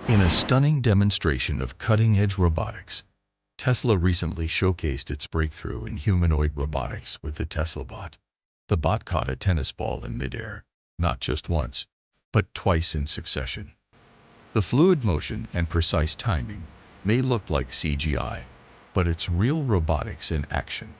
In a stunning demonstration of cutting-edge robotics, Tesla recently showcased its breakthrough in humanoid robotics with the Teslabot. The bot caught a tennis ball in midair, not just once, but twice in succession. The fluid motion and precise timing may look like CGI, but it's real robotics in action.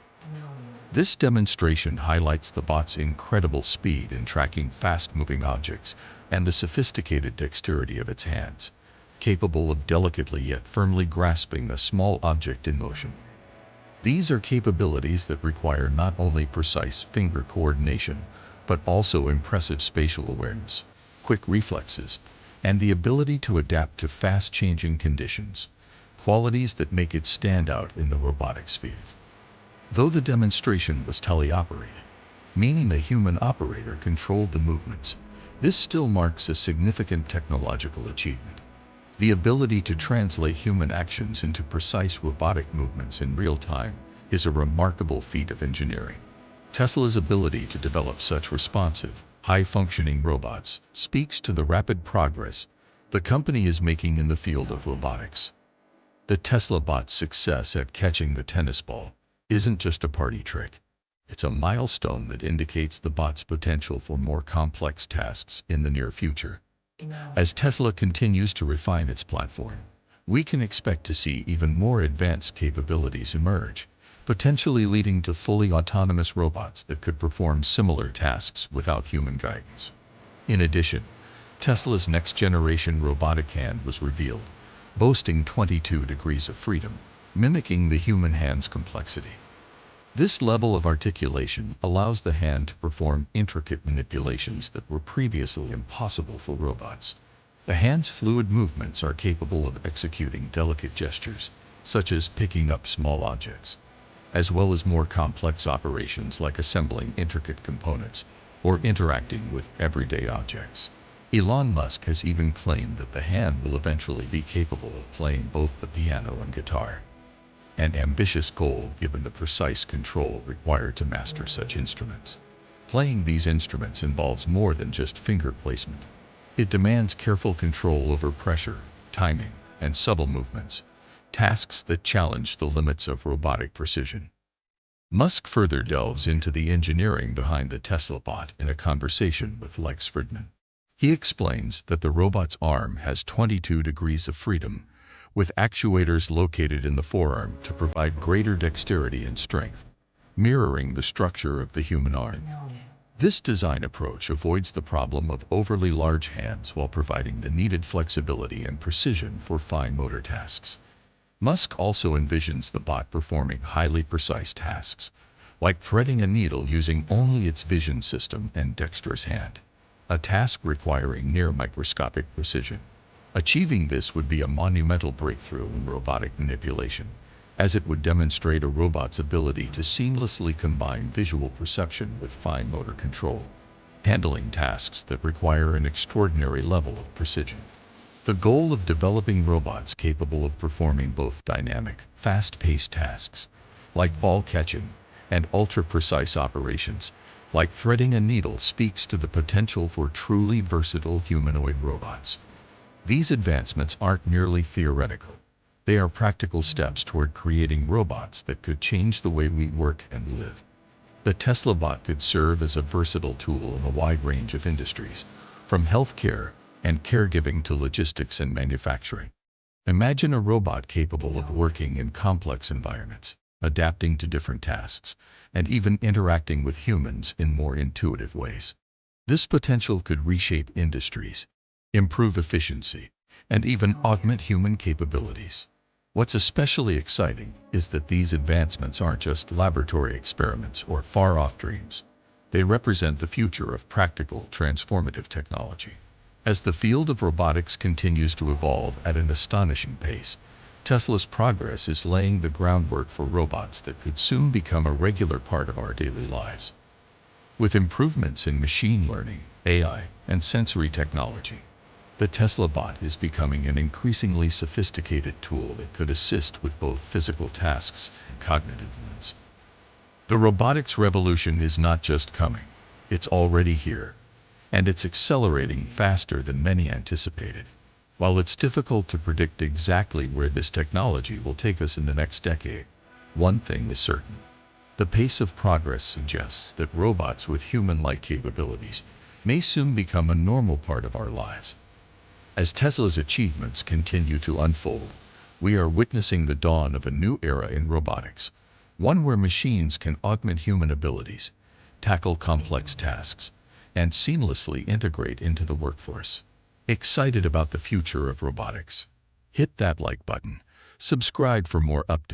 This demonstration highlights the bot's incredible speed in tracking fast-moving objects and the sophisticated dexterity of its hands, capable of delicately yet firmly grasping a small object in motion. These are capabilities that require not only precise finger coordination, but also impressive spatial awareness, quick reflexes, and the ability to adapt to fast-changing conditions, qualities that make it stand out in the robotics field. Though the demonstration was teleoperated, meaning a human operator controlled the movements, this still marks a significant technological achievement. The ability to translate human actions into precise robotic movements in real time is a remarkable feat of engineering. Tesla's ability to develop such responsive, high-functioning robots speaks to the rapid progress the company is making in the field of robotics. The Teslabot's success at catching the tennis ball isn't just a party trick. It's a milestone that indicates the bot's potential for more complex tasks in the near future. As Tesla continues to refine its platform, we can expect to see even more advanced capabilities emerge, potentially leading to fully autonomous robots that could perform similar tasks without human guidance. In addition, Tesla's next-generation robotic hand was revealed, boasting 22 degrees of freedom, mimicking the human hand's complexity. This level of articulation allows the hand to perform intricate manipulations that were previously impossible for robots. The hand's fluid movements are capable of executing delicate gestures, such as picking up small objects, as well as more complex operations like assembling intricate components or interacting with everyday objects. Elon Musk has even claimed that the hand will eventually be capable of playing both the piano and guitar. An ambitious goal given the precise control required to master such instruments. Playing these instruments involves more than just finger placement. It demands careful control over pressure, timing, and subtle movements, tasks that challenge the limits of robotic precision. Musk further delves into the engineering behind the Teslabot in a conversation with Lex Fridman. He explains that the robot's arm has 22 degrees of freedom, with actuators located in the forearm to provide greater dexterity and strength, mirroring the structure of the human arm. This design approach avoids the problem of overly large hands while providing the needed flexibility and precision for fine motor tasks. Musk also envisions the bot performing highly precise tasks, like threading a needle using only its vision system and dexterous hand, a task requiring near-microscopic precision. Achieving this would be a monumental breakthrough in robotic manipulation, as it would demonstrate a robot's ability to seamlessly combine visual perception with fine motor control, handling tasks that require an extraordinary level of precision. The goal of developing robots capable of performing both dynamic, fast-paced tasks, like ball catching, and ultra-precise operations, like threading a needle, speaks to the potential for truly versatile humanoid robots. These advancements aren't merely theoretical. They are practical steps toward creating robots that could change the way we work and live. The Teslabot could serve as a versatile tool in a wide range of industries, from healthcare and caregiving to logistics and manufacturing. Imagine a robot capable of working in complex environments, adapting to different tasks, and even interacting with humans in more intuitive ways. This potential could reshape industries, improve efficiency, and even augment human capabilities. What's especially exciting is that these advancements aren't just laboratory experiments or far-off dreams. They represent the future of practical, transformative technology. As the field of robotics continues to evolve at an astonishing pace, Tesla's progress is laying the groundwork for robots that could soon become a regular part of our daily lives. With improvements in machine learning, AI, and sensory technology, the Teslabot is becoming an increasingly sophisticated tool that could assist with both physical tasks and cognitive ones. The robotics revolution is not just coming, it's already here, and it's accelerating faster than many anticipated. While it's difficult to predict exactly where this technology will take us in the next decade, one thing is certain. The pace of progress suggests that robots with human-like capabilities may soon become a normal part of our lives. As Tesla's achievements continue to unfold, we are witnessing the dawn of a new era in robotics, one where machines can augment human abilities, tackle complex tasks, and seamlessly integrate into the workforce. Excited about the future of robotics? Hit that like button, subscribe for more updates.